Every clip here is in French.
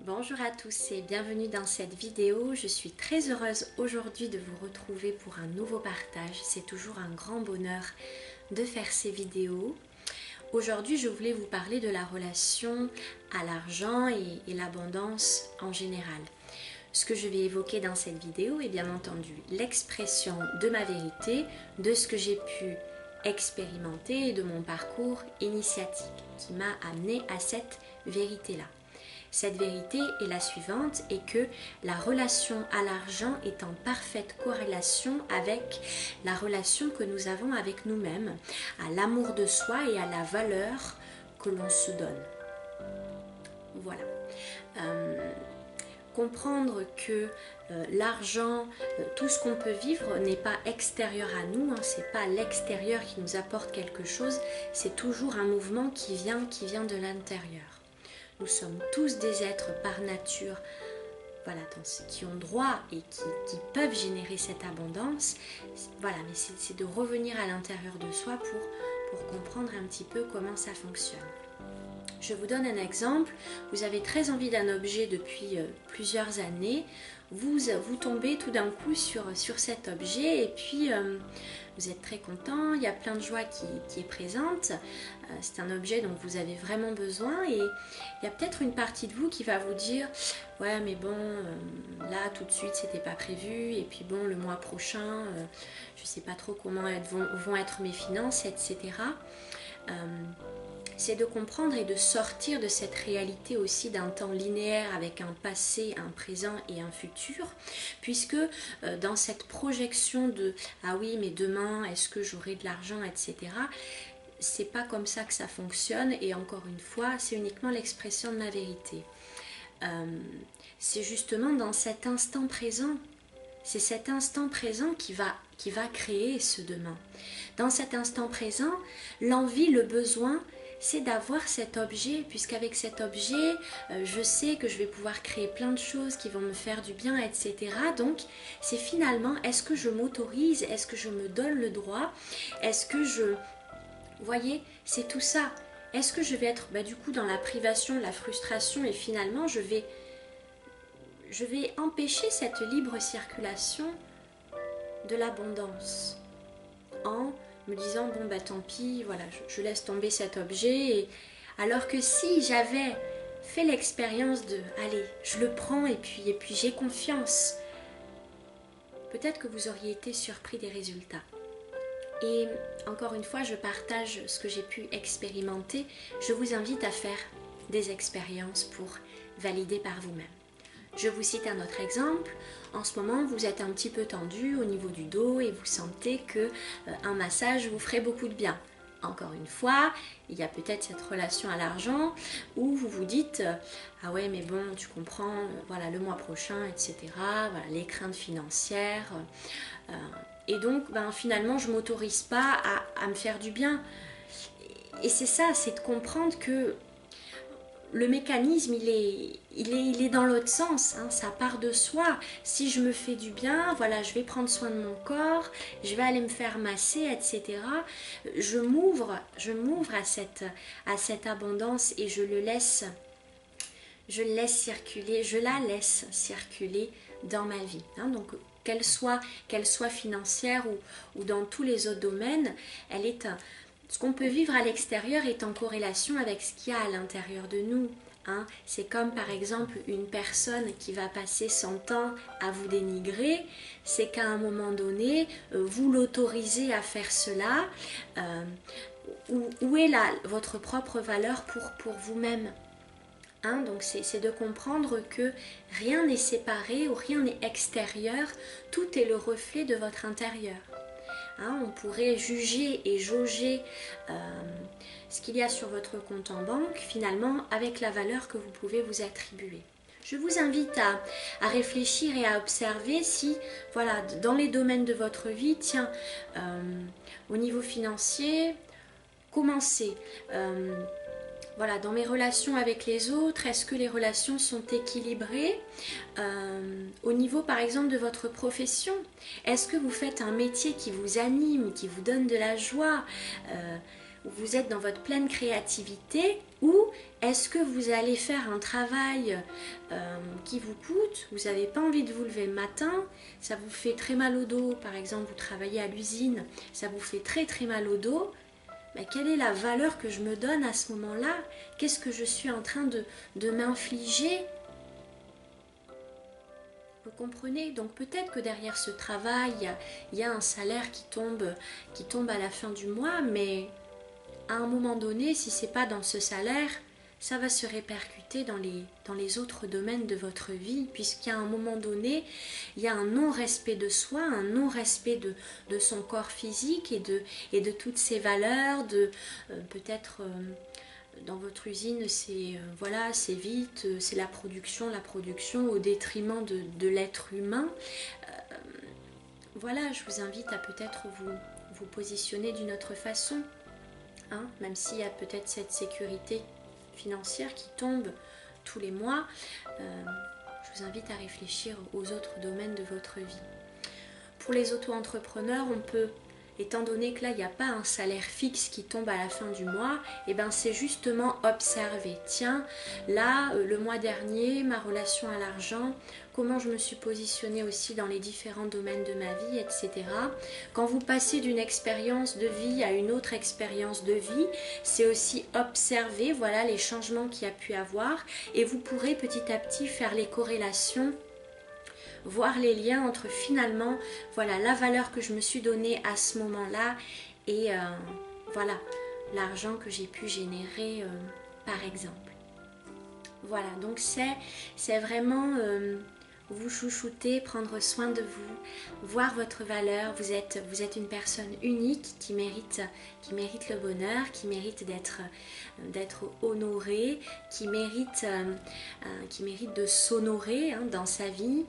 Bonjour à tous et bienvenue dans cette vidéo. Je suis très heureuse aujourd'hui de vous retrouver pour un nouveau partage. C'est toujours un grand bonheur de faire ces vidéos. Aujourd'hui, je voulais vous parler de la relation à l'argent et l'abondance en général. Ce que je vais évoquer dans cette vidéo est bien entendu l'expression de ma vérité, de ce que j'ai pu expérimenter et de mon parcours initiatique qui m'a amené à cette vérité-là. Cette vérité est la suivante, et que la relation à l'argent est en parfaite corrélation avec la relation que nous avons avec nous-mêmes, à l'amour de soi et à la valeur que l'on se donne. Voilà. Comprendre que l'argent, tout ce qu'on peut vivre n'est pas extérieur à nous, c'est pas l'extérieur qui nous apporte quelque chose, c'est toujours un mouvement qui vient de l'intérieur. Nous sommes tous des êtres par nature, voilà, qui ont droit et qui peuvent générer cette abondance. Voilà, mais c'est de revenir à l'intérieur de soi pour comprendre un petit peu comment ça fonctionne. Je vous donne un exemple. Vous avez très envie d'un objet depuis plusieurs années. Vous tombez tout d'un coup sur cet objet et puis vous êtes très content. Il y a plein de joie qui est présente. C'est un objet dont vous avez vraiment besoin et il y a peut-être une partie de vous qui va vous dire « Ouais, mais bon, là, tout de suite, c'était pas prévu. Et puis bon, le mois prochain, je sais pas trop comment vont être mes finances, etc. » C'est de comprendre et de sortir de cette réalité aussi d'un temps linéaire avec un passé, un présent et un futur, puisque dans cette projection de « ah oui, mais demain, est-ce que j'aurai de l'argent, etc. » c'est pas comme ça que ça fonctionne, et encore une fois, c'est uniquement l'expression de ma vérité. C'est justement dans cet instant présent, c'est cet instant présent qui va créer ce demain. Dans cet instant présent, l'envie, le besoin, c'est d'avoir cet objet, puisqu'avec cet objet, je sais que je vais pouvoir créer plein de choses qui vont me faire du bien, etc. Donc, c'est finalement, est-ce que je m'autorise, est-ce que je me donne le droit, est-ce que vous voyez, c'est tout ça. Est-ce que je vais être du coup dans la privation, la frustration, et finalement, je vais empêcher cette libre circulation de l'abondance en me disant bon tant pis, voilà, je laisse tomber cet objet, alors que si j'avais fait l'expérience de allez, je le prends et puis j'ai confiance, peut-être que vous auriez été surpris des résultats. Et encore une fois, je partage ce que j'ai pu expérimenter. Je vous invite à faire des expériences pour valider par vous-même. Je vous cite un autre exemple. En ce moment, vous êtes un petit peu tendu au niveau du dos et vous sentez qu'un massage vous ferait beaucoup de bien. Encore une fois, il y a peut-être cette relation à l'argent où vous vous dites « Ah ouais, mais bon, tu comprends, voilà, le mois prochain, etc. » Voilà, les craintes financières. Et donc, finalement, je ne m'autorise pas à me faire du bien. Et c'est ça, c'est de comprendre que le mécanisme, il est dans l'autre sens, ça part de soi. Si je me fais du bien, voilà, je vais prendre soin de mon corps, je vais aller me faire masser, etc. Je m'ouvre à cette abondance et je la laisse circuler dans ma vie. Donc, qu'elle soit financière ou dans tous les autres domaines, ce qu'on peut vivre à l'extérieur est en corrélation avec ce qu'il y a à l'intérieur de nous. C'est comme par exemple une personne qui va passer son temps à vous dénigrer, c'est qu'à un moment donné, vous l'autorisez à faire cela. Où est votre propre valeur pour vous-même ? Donc c'est de comprendre que rien n'est séparé ou rien n'est extérieur, tout est le reflet de votre intérieur. On pourrait juger et jauger ce qu'il y a sur votre compte en banque, finalement, avec la valeur que vous pouvez vous attribuer. Je vous invite à réfléchir et à observer si, voilà, dans les domaines de votre vie, au niveau financier, commencez. Voilà, dans mes relations avec les autres, est-ce que les relations sont équilibrées au niveau par exemple de votre profession? Est-ce que vous faites un métier qui vous anime, qui vous donne de la joie? où vous êtes dans votre pleine créativité, ou est-ce que vous allez faire un travail qui vous coûte, vous n'avez pas envie de vous lever le matin, ça vous fait très mal au dos, par exemple vous travaillez à l'usine, ça vous fait très très mal au dos, mais quelle est la valeur que je me donne à ce moment-là? Qu'est-ce que je suis en train de m'infliger? Vous comprenez? Donc peut-être que derrière ce travail, il y a un salaire qui tombe à la fin du mois, mais à un moment donné, si ce n'est pas dans ce salaire, ça va se répercuter dans les autres domaines de votre vie, puisqu'à un moment donné, il y a un non-respect de soi, un non-respect de son corps physique et de toutes ses valeurs, peut-être dans votre usine, c'est voilà, c'est vite, c'est la production au détriment de l'être humain. Voilà, je vous invite à peut-être vous positionner d'une autre façon. Hein, même s'il y a peut-être cette sécurité financière qui tombe tous les mois, je vous invite à réfléchir aux autres domaines de votre vie. Pour les auto-entrepreneurs, on peut, étant donné que là, il n'y a pas un salaire fixe qui tombe à la fin du mois, et ben c'est justement observer. Tiens, là, le mois dernier, ma relation à l'argent, comment je me suis positionnée aussi dans les différents domaines de ma vie, etc. Quand vous passez d'une expérience de vie à une autre expérience de vie, c'est aussi observer, voilà, les changements qu'il y a pu avoir, et vous pourrez petit à petit faire les corrélations, voir les liens entre finalement, voilà, la valeur que je me suis donnée à ce moment-là et voilà, l'argent que j'ai pu générer par exemple. Voilà, donc c'est vraiment vous chouchouter, prendre soin de vous, voir votre valeur. Vous êtes une personne unique qui mérite le bonheur, qui mérite d'être honorée, qui mérite de s'honorer hein, dans sa vie,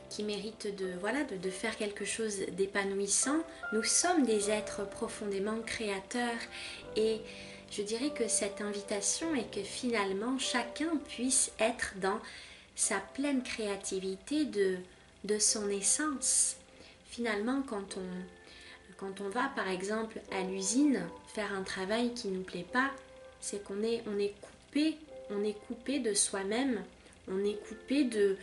qui mérite de faire quelque chose d'épanouissant. Nous sommes des êtres profondément créateurs et je dirais que cette invitation est que finalement chacun puisse être dans sa pleine créativité de son essence. Finalement, quand on va par exemple à l'usine faire un travail qui ne nous plaît pas, c'est qu'on est coupé de soi-même, on est coupé de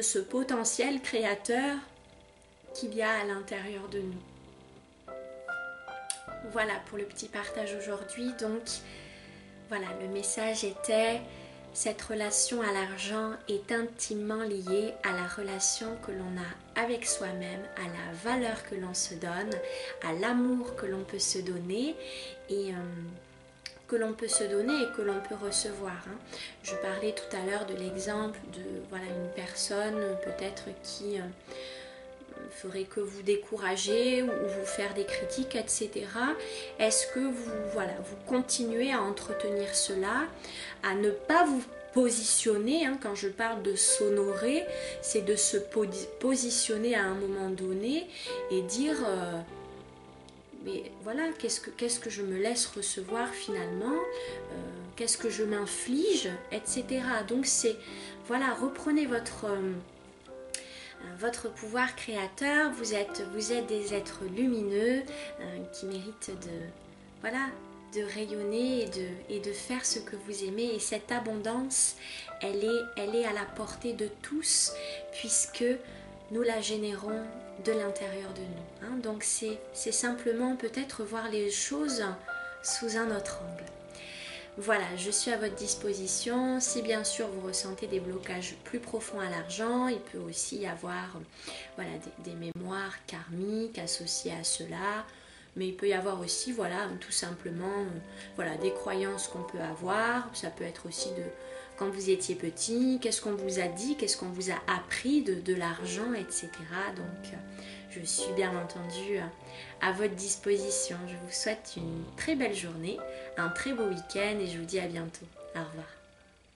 ce potentiel créateur qu'il y a à l'intérieur de nous. Voilà pour le petit partage aujourd'hui. Donc voilà, le message était: cette relation à l'argent est intimement liée à la relation que l'on a avec soi-même, à la valeur que l'on se donne, à l'amour que l'on peut se donner et que l'on peut se donner et que l'on peut recevoir. Hein. Je parlais tout à l'heure de l'exemple de voilà, une personne peut-être qui ferait que vous décourager ou vous faire des critiques, etc. Est-ce que vous continuez à entretenir cela, à ne pas vous positionner, hein, quand je parle de s'honorer, c'est de se positionner à un moment donné et dire mais voilà, qu'est-ce que je me laisse recevoir finalement, qu'est-ce que je m'inflige, etc. Donc c'est, voilà, reprenez votre pouvoir créateur, vous êtes des êtres lumineux qui méritent de rayonner et de faire ce que vous aimez. Et cette abondance, elle est à la portée de tous puisque nous la générons de l'intérieur de nous. Hein. Donc c'est simplement peut-être voir les choses sous un autre angle. Voilà, je suis à votre disposition. Si bien sûr vous ressentez des blocages plus profonds à l'argent, il peut aussi y avoir voilà, des mémoires karmiques associées à cela. Mais il peut y avoir aussi, voilà, tout simplement, voilà, des croyances qu'on peut avoir. Ça peut être aussi de quand vous étiez petit, qu'est-ce qu'on vous a dit, qu'est-ce qu'on vous a appris de l'argent, etc. Donc, je suis bien entendu à votre disposition. Je vous souhaite une très belle journée, un très beau week-end et je vous dis à bientôt. Au revoir.